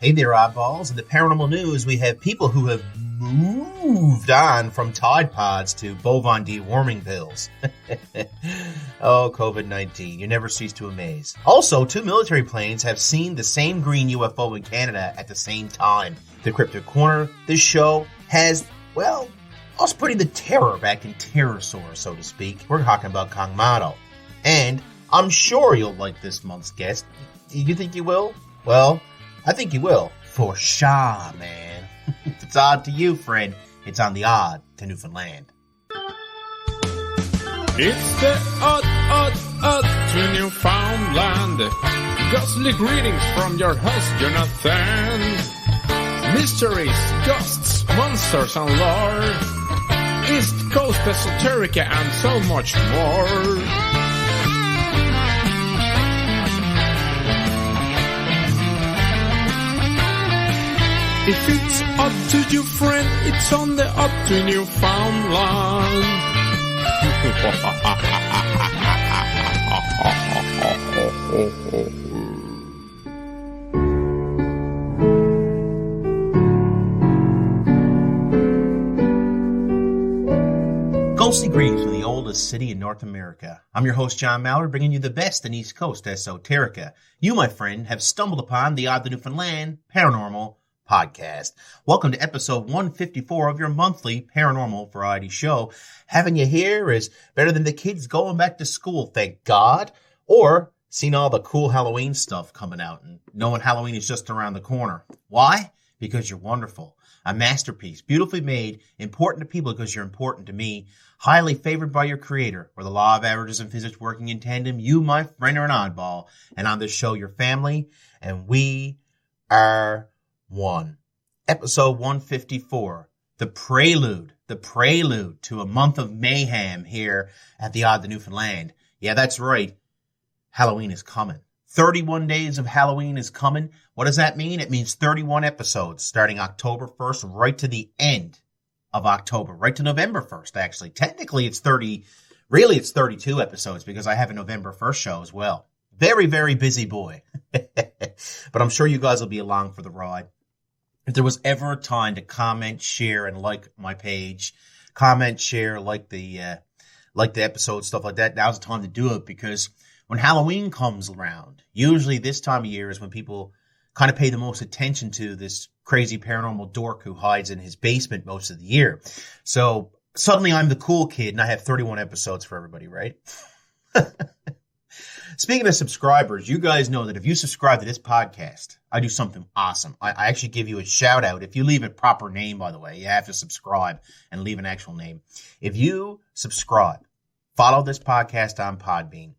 Hey there, oddballs. In the paranormal news, we have people who have moved on from Tide Pods to bovine deworming pills. Oh, COVID-19. You never cease to amaze. Also, 2 military planes have seen the same green UFO in Canada at the same time. The Cryptic Corner, this show, has, well, us putting the terror back in Pterosaur, so to speak. We're talking about Kangmato. And I'm sure you'll like this month's guest. You think you will? Well, I think you will. For sure, man. If it's odd to you, friend, it's on the Odd to Newfoundland. It's the odd to Newfoundland. Ghostly greetings from your host, Jonathan. Mysteries, ghosts, monsters, and lore. East Coast esoterica and so much more. If it's odd to you, friend, it's on the Odd to Newfoundland. Ghostly greetings from the oldest city in North America. I'm your host, John Mallard, bringing you the best in East Coast esoterica. You, my friend, have stumbled upon the Odd to Newfoundland Paranormal Podcast. Welcome to episode 154 of your monthly paranormal variety show. Having you here is better than the kids going back to school, thank God, or seeing all the cool Halloween stuff coming out and knowing Halloween is just around the corner. Why? Because you're wonderful. A masterpiece, beautifully made, important to people because you're important to me, highly favored by your creator, where the law of averages and physics working in tandem, you, my friend, are an oddball, and on this show, your family, and we are one. Episode 154, the prelude to a month of mayhem here at the Odd to Newfoundland. Yeah, that's right. Halloween is coming. 31 days of Halloween is coming. What does that mean? It means 31 episodes starting October 1st right to the end of October, right to November 1st, actually. Technically, it's 32 episodes because I have a November 1st show as well. Very, very busy boy. But I'm sure you guys will be along for the ride. If there was ever a time to comment, share, and like my page, comment, share, like the episode, stuff like that, now's the time to do it because when Halloween comes around, usually this time of year is when people kind of pay the most attention to this crazy paranormal dork who hides in his basement most of the year. So suddenly I'm the cool kid and I have 31 episodes for everybody, right? Speaking of subscribers, you guys know that if you subscribe to this podcast, I do something awesome. I actually give you a shout out. If you leave a proper name, by the way, you have to subscribe and leave an actual name. If you subscribe, follow this podcast on Podbean,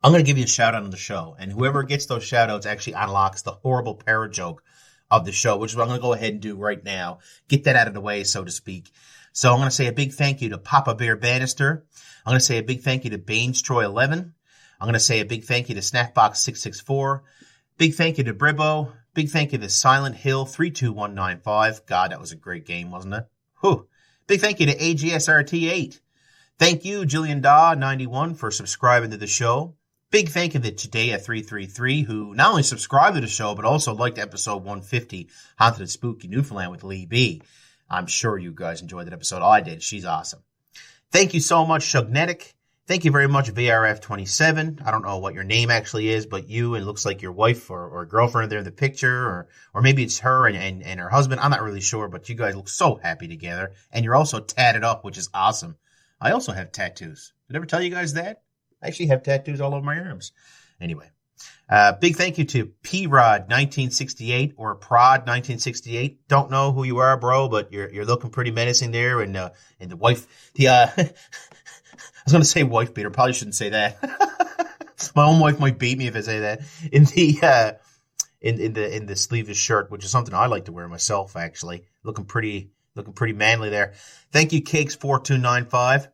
I'm going to give you a shout out on the show. And whoever gets those shout outs actually unlocks the horrible para joke of the show, which is what I'm going to go ahead and do right now. Get that out of the way, so to speak. So I'm going to say a big thank you to Papa Bear Bannister. I'm going to say a big thank you to Baines Troy 11. I'm going to say a big thank you to Snackbox664. Big thank you to Bribbo. Big thank you to Silent Hill 32195. God, that was a great game, wasn't it? Whew. Big thank you to AGSRT8. Thank you, Jillian Daw 91, for subscribing to the show. Big thank you to Jadea333, who not only subscribed to the show, but also liked episode 150, Haunted and Spooky Newfoundland with Lee B. I'm sure you guys enjoyed that episode. I did. She's awesome. Thank you so much, Shugnetic. Thank you very much, VRF27. I don't know what your name actually is, but you, it looks like your wife or girlfriend there in the picture, or maybe it's her and her husband. I'm not really sure, but you guys look so happy together. And you're also tatted up, which is awesome. I also have tattoos. Did I ever tell you guys that? I actually have tattoos all over my arms. Anyway, big thank you to P-Rod1968 or Prod1968. Don't know who you are, bro, but you're looking pretty menacing there. And the wife, I was going to say wife beater. Probably shouldn't say that. My own wife might beat me if I say that. In the sleeveless shirt, which is something I like to wear myself, actually. Looking pretty manly there. Thank you, Cakes4295.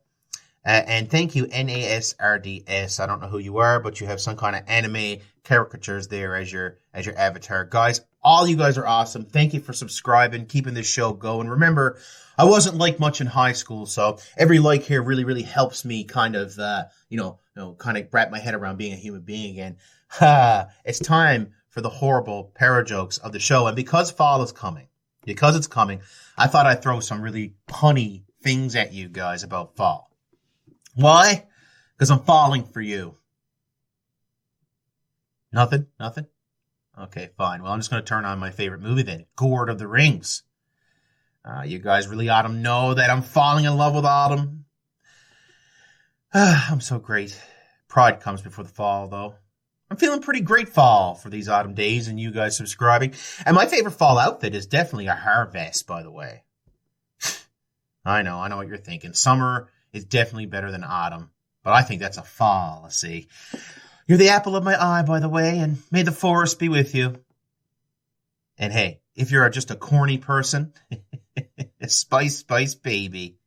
And thank you, NASRDS. I don't know who you are, but you have some kind of anime caricatures there as your avatar. Guys, all you guys are awesome. Thank you for subscribing, keeping this show going. Remember, I wasn't liked much in high school, so every like here really, really helps me kind of, kind of wrap my head around being a human being again. It's time for the horrible para-jokes of the show. And because fall is coming, I thought I'd throw some really punny things at you guys about fall. Why? Because I'm falling for you. Nothing? Okay, fine. Well, I'm just going to turn on my favorite movie then, Lord of the Rings. You guys really ought to know that I'm falling in love with autumn. I'm so great. Pride comes before the fall, though. I'm feeling pretty great fall for these autumn days and you guys subscribing. And my favorite fall outfit is definitely a harvest, by the way. I know what you're thinking. Summer is definitely better than autumn, but I think that's a fall, see. You're the apple of my eye, by the way, and may the forest be with you. And hey, if you're just a corny person, spice, baby.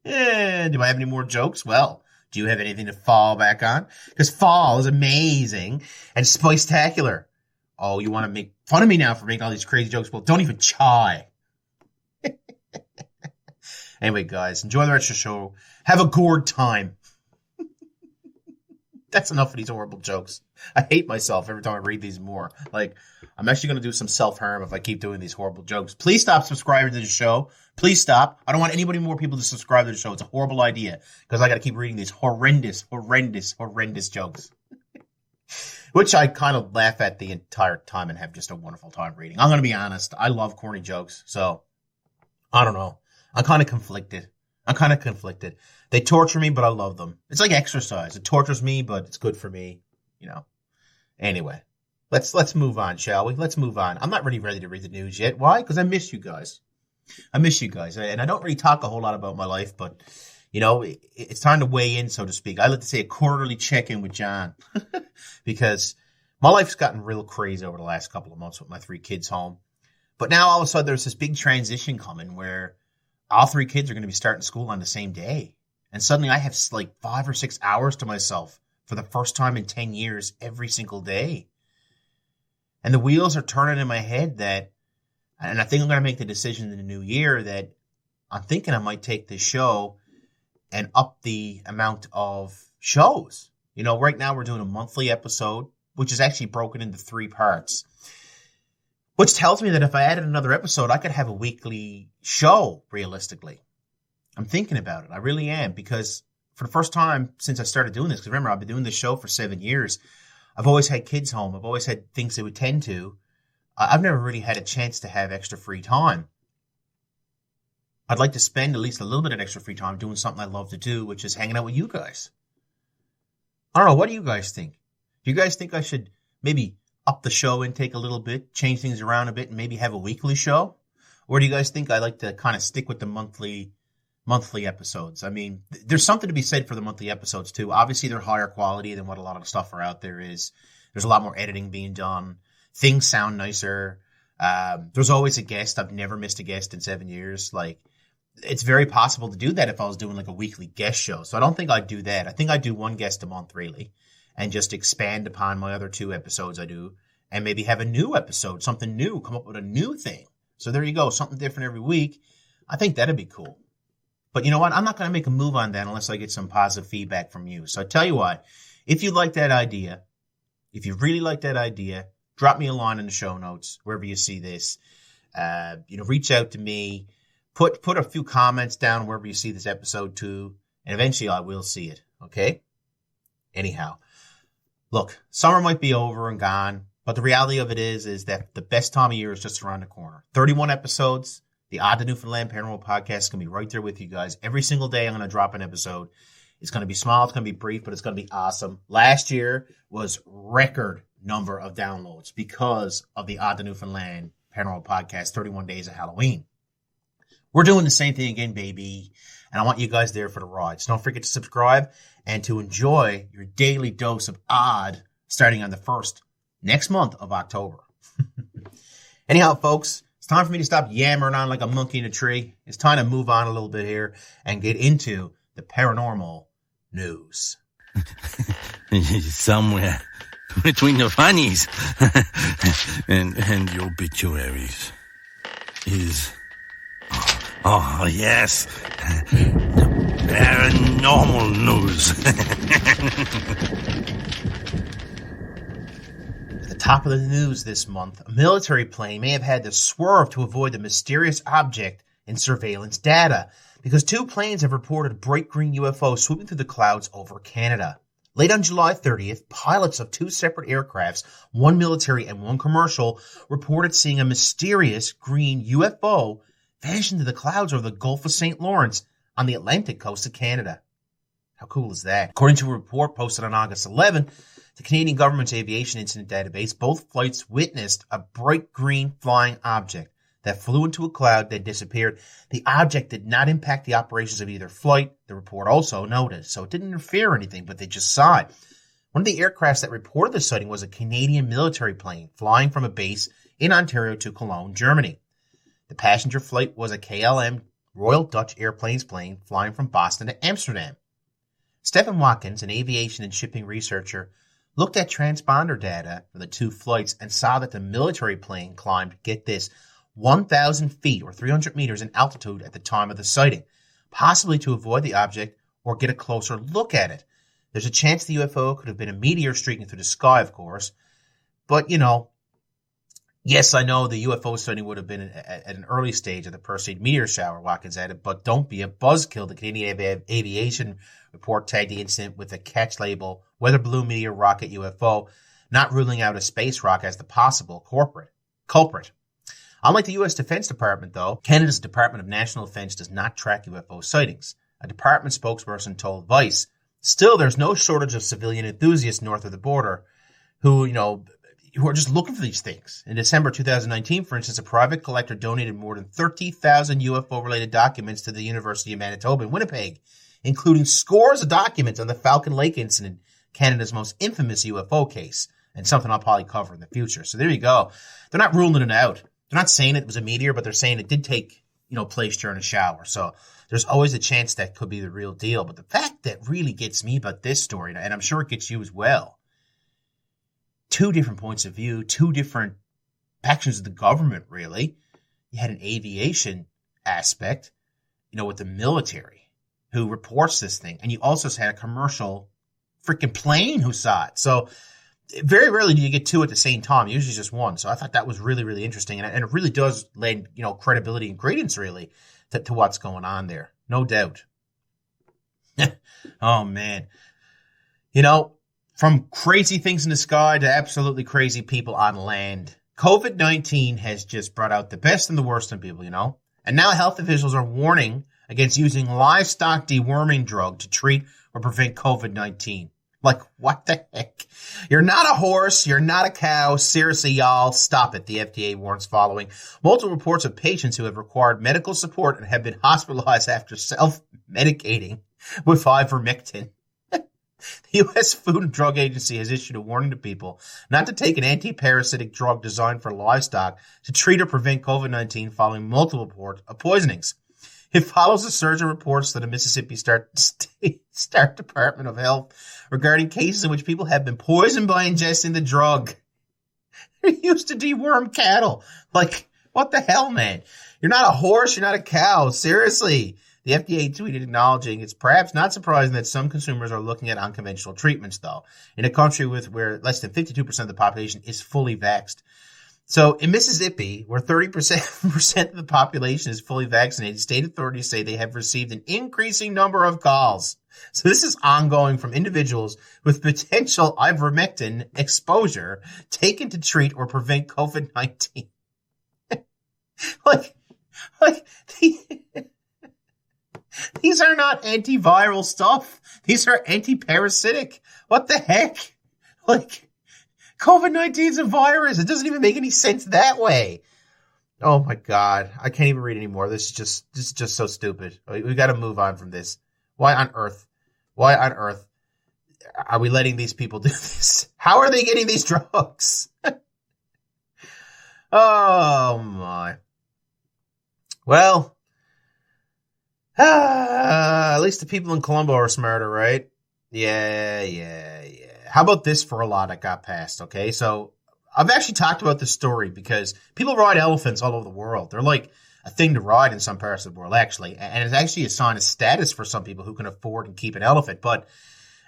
Do I have any more jokes? Well, do you have anything to fall back on? Because fall is amazing and spice-tacular. Oh, you want to make fun of me now for making all these crazy jokes? Well, don't even try. Anyway, guys, enjoy the rest of the show. Have a gourd time. That's enough of these horrible jokes. I hate myself every time I read these more. Like, I'm actually going to do some self-harm if I keep doing these horrible jokes. Please stop subscribing to the show. Please stop. I don't want anybody more people to subscribe to the show. It's a horrible idea because I got to keep reading these horrendous jokes, which I kind of laugh at the entire time and have just a wonderful time reading. I'm going to be honest. I love corny jokes, so I don't know. I'm kind of conflicted. They torture me, but I love them. It's like exercise. It tortures me, but it's good for me, you know. Anyway, let's move on, shall we? Let's move on. I'm not really ready to read the news yet. Why? Because I miss you guys. And I don't really talk a whole lot about my life, but, you know, it's time to weigh in, so to speak. I like to say a quarterly check-in with John because my life's gotten real crazy over the last couple of months with my 3 kids home. But now all of a sudden there's this big transition coming where all 3 kids are going to be starting school on the same day. And suddenly I have like 5 or 6 hours to myself for the first time in 10 years every single day. And the wheels are turning in my head and I think I'm going to make the decision in the new year that I'm thinking I might take this show and up the amount of shows. You know, right now we're doing a monthly episode, which is actually broken into 3 parts. Which tells me that if I added another episode, I could have a weekly show, realistically. I'm thinking about it. I really am, because for the first time since I started doing this, because remember, I've been doing this show for 7 years. I've always had kids home. I've always had things to attend to. I've never really had a chance to have extra free time. I'd like to spend at least a little bit of extra free time doing something I love to do, which is hanging out with you guys. I don't know. What do you guys think? Do you guys think I should maybe up the show intake a little bit, change things around a bit, and maybe have a weekly show? Or do you guys think I like to kind of stick with the monthly episodes? I mean, there's something to be said for the monthly episodes too. Obviously, they're higher quality than what a lot of the stuff are out there is. There's a lot more editing being done. Things sound nicer. There's always a guest. I've never missed a guest in 7 years. Like, it's very possible to do that if I was doing like a weekly guest show. So I don't think I'd do that. I think I'd do 1 guest a month, really, and just expand upon my other 2 episodes I do, and maybe have a new episode, something new, come up with a new thing. So there you go, something different every week. I think that'd be cool. But you know what? I'm not going to make a move on that unless I get some positive feedback from you. So I tell you what, if you like that idea, if you really like that idea, drop me a line in the show notes, wherever you see this. Reach out to me. Put a few comments down wherever you see this episode too, and eventually I will see it, okay? Anyhow, look, summer might be over and gone, but the reality of it is that the best time of year is just around the corner. 31 episodes. The Oddtonewfoundland Paranormal Podcast is going to be right there with you guys. Every single day I'm going to drop an episode. It's going to be small, it's going to be brief, but it's going to be awesome. Last year was record number of downloads because of the Oddtonewfoundland Paranormal Podcast, 31 Days of Halloween. We're doing the same thing again, baby. And I want you guys there for the ride. So don't forget to subscribe and to enjoy your daily dose of odd starting on the 1st next month of October. Anyhow, folks, it's time for me to stop yammering on like a monkey in a tree. It's time to move on a little bit here and get into the paranormal news. Somewhere between the funnies and the obituaries is... Oh, yes. Paranormal news. The Top of the news this month, a military plane may have had to swerve to avoid the mysterious object in surveillance data because two planes have reported bright green UFOs swooping through the clouds over Canada. Late on July 30th, pilots of two separate aircrafts, one military and one commercial, reported seeing a mysterious green UFO vanish into the clouds over the Gulf of St. Lawrence on the Atlantic coast of Canada. How cool is that? According to a report posted on August 11th, the Canadian government's aviation incident database, both flights witnessed a bright green flying object that flew into a cloud that disappeared. The object did not impact the operations of either flight, the report also noted, so it didn't interfere or anything, but they just saw it. One of the aircrafts that reported the sighting was a Canadian military plane flying from a base in Ontario to Cologne, Germany. The passenger flight was a KLM Royal Dutch Airplanes plane flying from Boston to Amsterdam. Stephen Watkins, an aviation and shipping researcher, looked at transponder data for the two flights and saw that the military plane climbed, get this, 1,000 feet or 300 meters in altitude at the time of the sighting, possibly to avoid the object or get a closer look at it. There's a chance the UFO could have been a meteor streaking through the sky, of course. But, yes, I know the UFO sighting would have been at an early stage of the Perseid meteor shower, Watkins added, but don't be a buzzkill. The Canadian Aviation report tagged the incident with a catch label, weather balloon meteor rocket UFO, not ruling out a space rock as the possible culprit. Unlike the U.S. Defense Department, though, Canada's Department of National Defense does not track UFO sightings. A department spokesperson told Vice, still, there's no shortage of civilian enthusiasts north of the border who are just looking for these things. In December 2019, for instance, a private collector donated more than 30,000 UFO-related documents to the University of Manitoba in Winnipeg, including scores of documents on the Falcon Lake incident, Canada's most infamous UFO case, and something I'll probably cover in the future. So there you go. They're not ruling it out. They're not saying it was a meteor, but they're saying it did take, place during a shower. So there's always a chance that could be the real deal. But the fact that really gets me about this story, and I'm sure it gets you as well, two different points of view, two different factions of the government, really. You had an aviation aspect, with the military who reports this thing. And you also had a commercial freaking plane who saw it. So very rarely do you get two at the same time. Usually just one. So I thought that was really, really interesting. And it really does lend, credibility and credence, really, to what's going on there. No doubt. Oh, man. From crazy things in the sky to absolutely crazy people on land, COVID-19 has just brought out the best and the worst in people, And now health officials are warning against using livestock deworming drug to treat or prevent COVID-19. Like, what the heck? You're not a horse. You're not a cow. Seriously, y'all, stop it, the FDA warns following multiple reports of patients who have required medical support and have been hospitalized after self-medicating with ivermectin. The U.S. Food and Drug Agency has issued a warning to people not to take an anti-parasitic drug designed for livestock to treat or prevent COVID-19 following multiple reports of poisonings. It follows a surge of reports that the Mississippi State Department of Health regarding cases in which people have been poisoned by ingesting the drug. They're used to deworm cattle. Like, what the hell, man? You're not a horse. You're not a cow. Seriously. The FDA tweeted acknowledging it's perhaps not surprising that some consumers are looking at unconventional treatments, though, in a country where less than 52% of the population is fully vaxxed. So in Mississippi, where 30% of the population is fully vaccinated, state authorities say they have received an increasing number of calls. So this is ongoing from individuals with potential ivermectin exposure taken to treat or prevent COVID-19. These are not antiviral stuff. These are anti-parasitic. What the heck? COVID-19 is a virus. It doesn't even make any sense that way. Oh my God. I can't even read anymore. This is just so stupid. We got to move on from this. Why on earth are we letting these people do this? How are they getting these drugs? Oh my. Well, at least the people in Colombo are smarter, right? Yeah. How about this for a law that got passed, okay? So I've actually talked about this story because people ride elephants all over the world. They're like a thing to ride in some parts of the world, actually. And it's actually a sign of status for some people who can afford and keep an elephant. But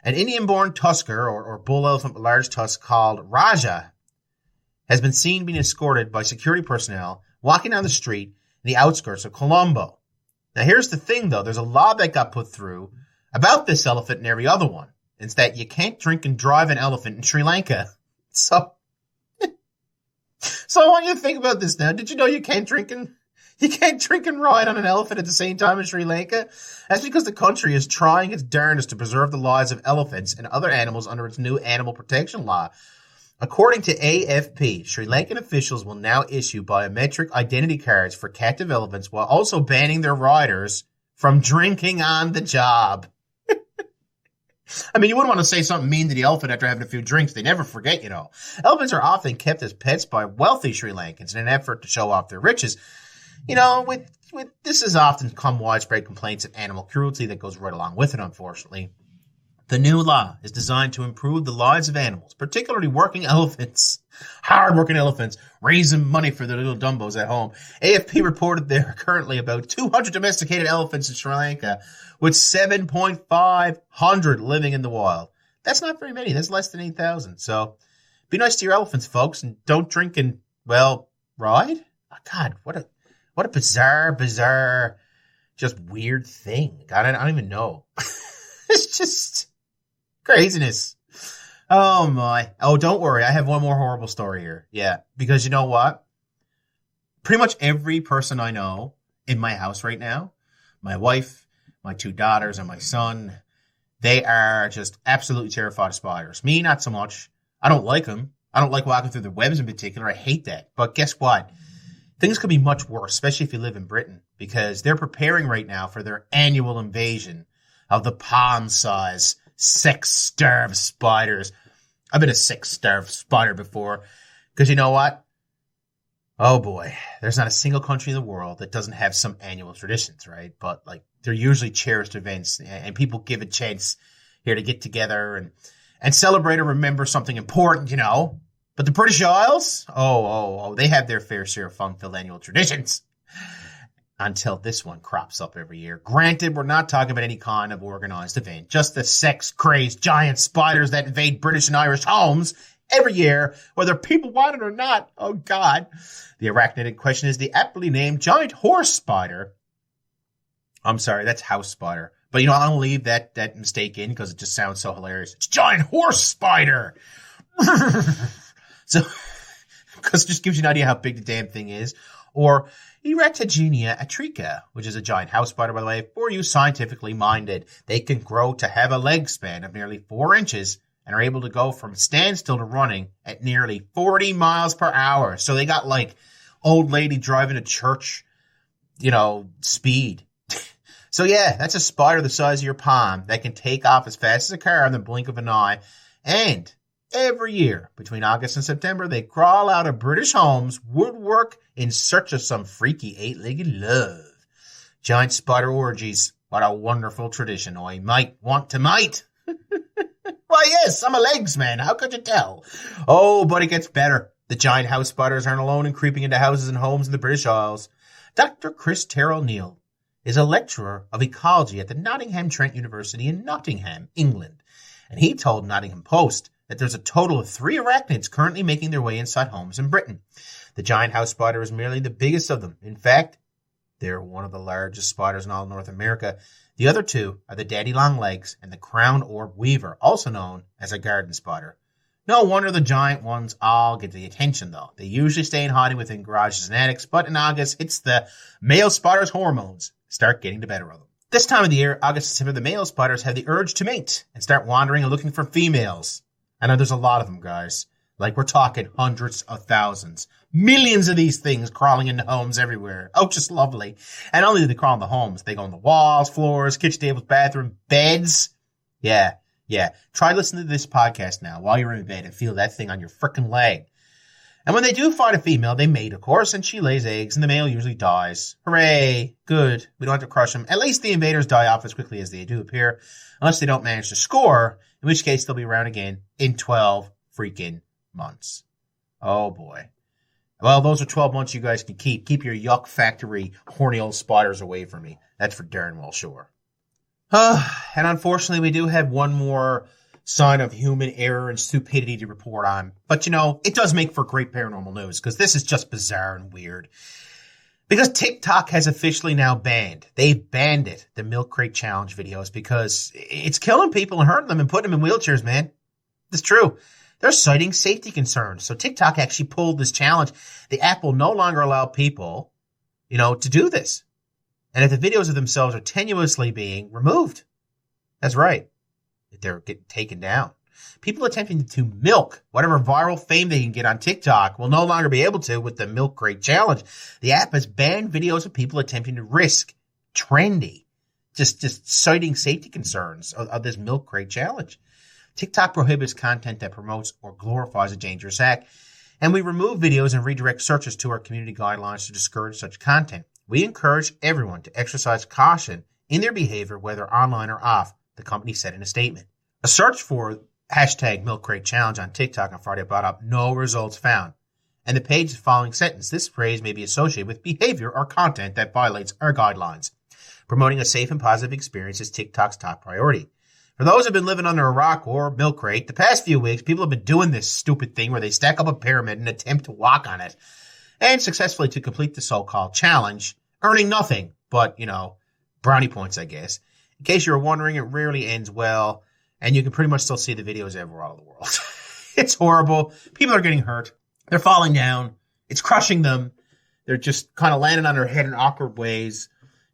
an Indian-born tusker or bull elephant with large tusks called Raja has been seen being escorted by security personnel walking down the street in the outskirts of Colombo. Now, here's the thing, though. There's a law that got put through about this elephant and every other one. It's that you can't drink and drive an elephant in Sri Lanka. So I want you to think about this now. Did you know you can't drink and ride on an elephant at the same time in Sri Lanka? That's because the country is trying its darndest to preserve the lives of elephants and other animals under its new animal protection law. According to AFP, Sri Lankan officials will now issue biometric identity cards for captive elephants while also banning their riders from drinking on the job. I mean, you wouldn't want to say something mean to the elephant after having a few drinks. They never forget, you know. Elephants are often kept as pets by wealthy Sri Lankans in an effort to show off their riches. You know, with this has often come widespread complaints of animal cruelty that goes right along with it, unfortunately. The new law is designed to improve the lives of animals, particularly working elephants, hard-working elephants, raising money for their little dumbos at home. AFP reported there are currently about 200 domesticated elephants in Sri Lanka, with 7,500 living in the wild. That's not very many. That's less than 8,000. So be nice to your elephants, folks, and don't drink and, well, ride? Oh, God, what a bizarre, just weird thing. God, I don't even know. It's just craziness. Oh, my. Oh, don't worry. I have one more horrible story here. Yeah, because you know what? Pretty much every person I know in my house right now, my wife, my 2 daughters, and my son, they are just absolutely terrified of spiders. Me, not so much. I don't like them. I don't like walking through the webs in particular. I hate that. But guess what? Things could be much worse, especially if you live in Britain, because they're preparing right now for their annual invasion of the palm-size, sex-starved spiders. I've been a sex-starved spider before, because you know what? Oh boy, there's not a single country in the world that doesn't have some annual traditions, right? But like, they're usually cherished events, and people give a chance here to get together and celebrate or remember something important, you know. But the British Isles, they have their fair share of fun-filled annual traditions. Until this one crops up every year. Granted, we're not talking about any kind of organized event, just the sex-crazed giant spiders that invade British and Irish homes every year, whether people want it or not. Oh, God. The arachnid in question is the aptly named giant horse spider. I'm sorry, that's house spider. But, you know, I'll leave that mistake in because it just sounds so hilarious. It's giant horse spider. So, because it just gives you an idea how big the damn thing is. Or Eratogenia atrica, which is a giant house spider, by the way, for you scientifically minded. They can grow to have a leg span of nearly 4 inches and are able to go from standstill to running at nearly 40 miles per hour. So they got like old lady driving to church, you know, speed. So yeah, that's a spider the size of your palm that can take off as fast as a car in the blink of an eye. And every year, between August and September, they crawl out of British homes, woodwork, in search of some freaky 8-legged love. Giant spider orgies. What a wonderful tradition. I might want to mate. Why, yes, I'm a legs man. How could you tell? Oh, but it gets better. The giant house spiders aren't alone in creeping into houses and homes in the British Isles. Dr. Chris Terrell Neal is a lecturer of ecology at the Nottingham Trent University in Nottingham, England. And he told Nottingham Post that there's a total of 3 arachnids currently making their way inside homes in Britain. The giant house spider is merely the biggest of them. In fact, they're one of the largest spiders in all of North America. The other 2 are the daddy longlegs and the crown orb weaver, also known as a garden spider. No wonder the giant ones all get the attention, though. They usually stay in hiding within garages and attics, but in August, it's the male spider's hormones start getting the better of them. This time of the year, August and September, the male spiders have the urge to mate and start wandering and looking for females. I know there's a lot of them, guys. Like, we're talking hundreds of thousands. Millions of these things crawling into homes everywhere. Oh, just lovely. And not only do they crawl in the homes, they go on the walls, floors, kitchen tables, bathroom, beds. Yeah. Try listening to this podcast now while you're in bed and feel that thing on your frickin' leg. And when they do find a female, they mate, of course, and she lays eggs, and the male usually dies. Hooray. Good. We don't have to crush them. At least the invaders die off as quickly as they do appear, unless they don't manage to score, in which case they'll be around again in 12 freaking months. Oh, boy. Well, those are 12 months you guys can keep. Keep your yuck factory horny old spiders away from me. That's for darn well sure. And unfortunately, we do have one more sign of human error and stupidity to report on. But, it does make for great paranormal news because this is just bizarre and weird. Because TikTok has officially now they banned it, the milk crate challenge videos, because it's killing people and hurting them and putting them in wheelchairs, man. It's true. They're citing safety concerns. So TikTok actually pulled this challenge. The app will no longer allow people, to do this. And if the videos of themselves are tenuously being removed. That's right. They're getting taken down. People attempting to milk whatever viral fame they can get on TikTok will no longer be able to with the milk crate challenge. The app has banned videos of people attempting to risk trendy, just citing safety concerns of this milk crate challenge. TikTok prohibits content that promotes or glorifies a dangerous act, and we remove videos and redirect searches to our community guidelines to discourage such content. We encourage everyone to exercise caution in their behavior, whether online or off, the company said in a statement. A search for hashtag milk crate challenge on TikTok on Friday brought up no results found. And the page's following sentence, this phrase may be associated with behavior or content that violates our guidelines. Promoting a safe and positive experience is TikTok's top priority. For those who have been living under a rock or milk crate, the past few weeks, people have been doing this stupid thing where they stack up a pyramid and attempt to walk on it. And successfully to complete the so-called challenge, earning nothing but, brownie points, I guess. In case you were wondering, it rarely ends well. And you can pretty much still see the videos everywhere all over the world. It's horrible. People are getting hurt. They're falling down. It's crushing them. They're just kind of landing on their head in awkward ways.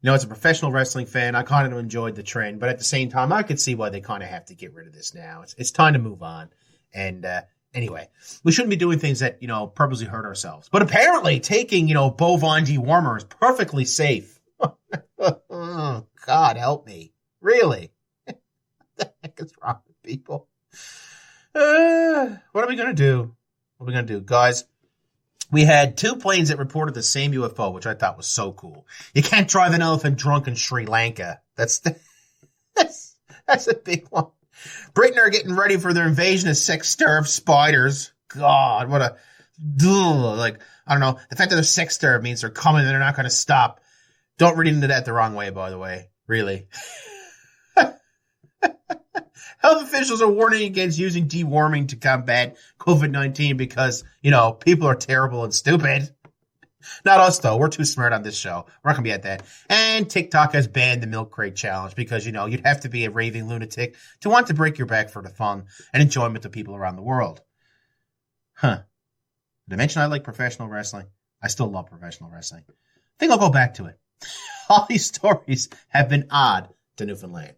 As a professional wrestling fan, I kind of enjoyed the trend. But at the same time, I could see why they kind of have to get rid of this now. It's time to move on. And anyway, we shouldn't be doing things that, purposely hurt ourselves. But apparently taking, bovine dewormer is perfectly safe. Oh, God help me. Really? What the heck is wrong with people? What are we going to do? What are we going to do? Guys, we had 2 planes that reported the same UFO, which I thought was so cool. You can't drive an elephant drunk in Sri Lanka. That's a big one. Britain are getting ready for their invasion of sex-starved spiders. God, what a... I don't know. The fact that they're sex-starved means they're coming and they're not going to stop. Don't read into that the wrong way, by the way. Really. Health officials are warning against using deworming to combat COVID-19 because, people are terrible and stupid. Not us, though. We're too smart on this show. We're not going to be at that. And TikTok has banned the milk crate challenge because, you'd have to be a raving lunatic to want to break your back for the fun and enjoyment of people around the world. Did I mention I like professional wrestling? I still love professional wrestling. I think I'll go back to it. All these stories have been odd to Newfoundland.